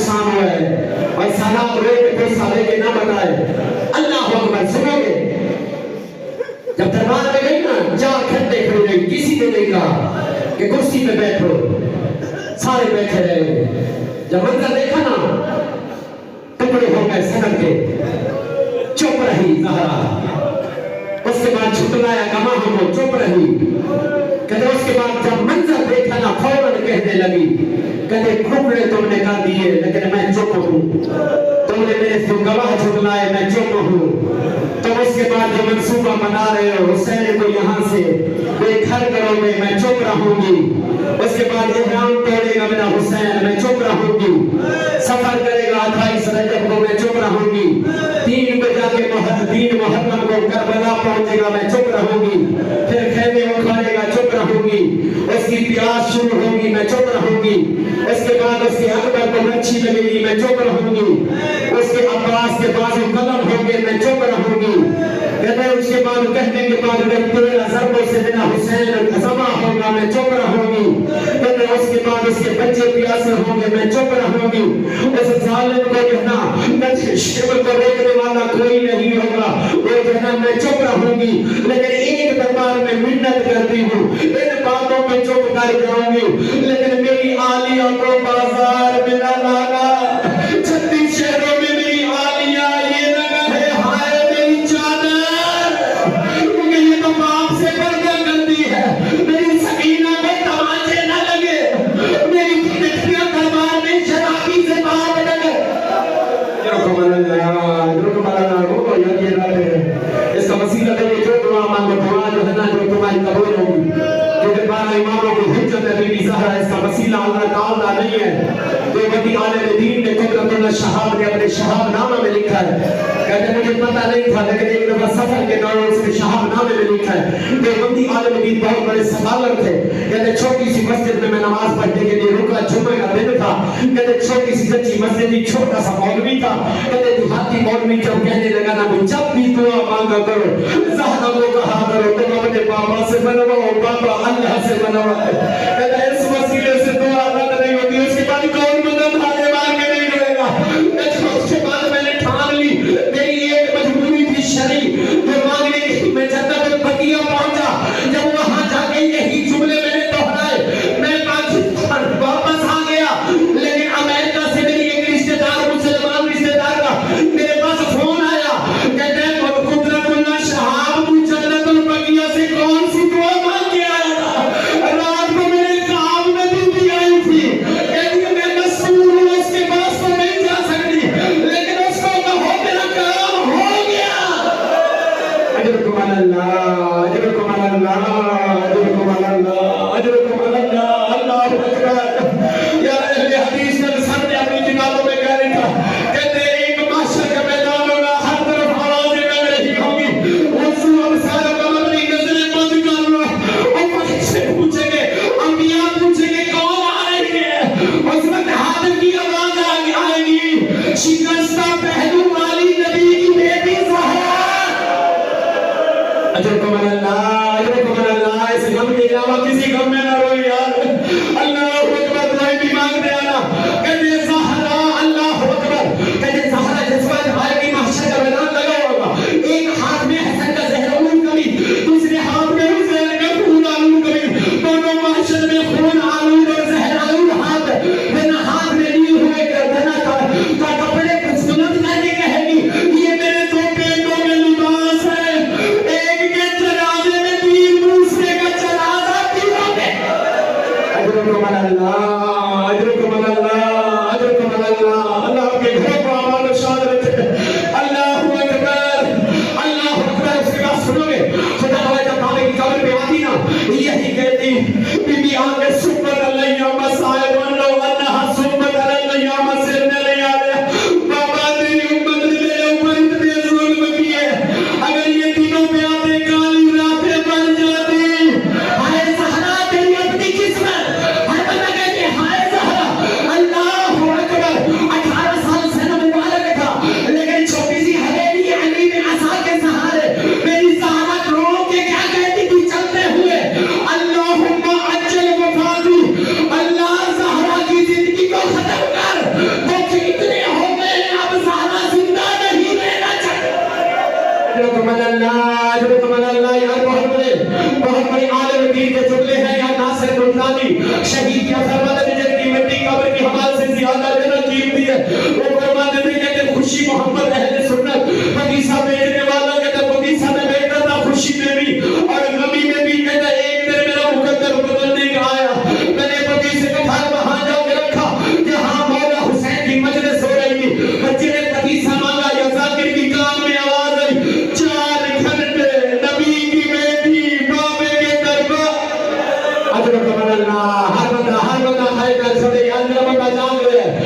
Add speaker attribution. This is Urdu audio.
Speaker 1: نقصان ہوا ہے اور سالات روئے کے پیسہ لے کے نہ بتائے اللہ اکبر سنو گے جب دربار میں گئی نا 4 گھنٹے کھڑی رہی کسی نے نہیں کہا کہ کرسی پہ بیٹھو سارے بیٹھے رہے جب منظر دیکھا نا ٹکڑے ہو گئے صدر کے چپ رہی زہرا اس کے بعد چھٹلایا گما ہم چپ رہی کہتے اس کے بعد جب منظر دیکھا نا فوراً کہنے لگی کہتے کھوپڑے تم نے کر دیے لیکن میں چپ ہوں تم نے میرے سے گواہ چھٹلائے میں چپ ہوں تم اس کے بعد جو منصوبہ بنا رہے ہو حسین کو یہاں سے بے گھر کرو گے میں چپ رہوں گی اس کے بعد احرام توڑے گا میرا حسین میں چپ رہوں گی سفر کرے گا 28 رجب کو میں چپ رہوں گی 3 بجا کے 3 محرم کو کربلا پہنچے گا میں چپ رہوں گی پھر خیمے اکھاڑے گا چپ رہوں گی اس کی پیاس شروع ہوگی میں چپ رہوں گی اس کے بعد اس کے اکبر کو مچھی لگے گی میں چپ رہوں گی اس کے عباس کے بازو قلم ہوگے میں چپ رہوں گی کہتے ہیں اس کے بعد کہنے کے بعد جب 13 ضربوں سے میرا حسین زمہ ہوگا میں چپ رہوں گی کہتے ہیں اس کے بعد اس کے بچے پیاسے ہوں گے میں چپ رہوں گی اس ظالم کو کہنا شبر کو روکنے والا کوئی نہیں ہوگا وہ کہنا میں چپ رہوں گی لیکن ایک دربار میں منت کرتی ہوں ان باتوں پہ چپ کر جاؤں گی لیکن میری آلیہ کو بازار میں نہ لانا 36 شہروں میں میری آلیہ یہ نہ کہے ہائے میری چادر کیونکہ یہ تو باپ سے پردہ کرتی ہے میری سکینہ کو تماچے نہ لگے میری پٹھیاں دربار میں شرابی سے بات لگے اس کا وسیلہ دے جو دعا مانگو دعا جو ہے نا جو تمہاری قبول ہوگی کیونکہ 12 اماموں کی حجت ہے بی بی زہرا اس کا وسیلہ اللہ تعالیٰ نہیں ہے دیوبندی عالم دین نے قدرت اللہ شہاب نے اپنے شہاب نامہ میں لکھا ہے کہتے مجھے پتہ نہیں تھا لیکن ایک دفعہ سفر کے دوران اس نے شہاب نامے میں لکھا ہے دیوبندی عالم دین بہت بڑے سکالر تھے کہتے چھوٹی سی مسجد میں نماز پڑھنے کے لیے رکا جمعہ کا دن تھا کہتے چھوٹی سی سچی مسجد ہی چھوٹا سا مولوی تھا کہتے دیہاتی مولوی جب کہنے لگا نا جب بھی دعا مانگا کرو زہرا کو کہا کرو تم اپنے بابا سے بنواؤ بابا اللہ سے بنواؤ کہتے اس وسیلے سے دعا رد نہیں ہوتی اس کے بعد کون مدد آنے مار کے نہیں رہے گا اس کے بعد میں نے ٹھان لی میری ایک مجبوری تھی شرعی جو مانگنے کی میں جنت البقیہ پہنچا جب وہاں جا کے یہی جملے میں نے دہرائے میں پاکستان واپس آ گیا لیکن امریکہ سے میری ایک رشتہ دار مسلمان رشتہ دار کا میرے پاس فون آیا کہتے ہیں قدرت اللہ شہاب تو جنت البقیہ سے کون سی دعا مانگ کے آیا تھا رات کو میرے کہا بندہ جاگ رہے ہیں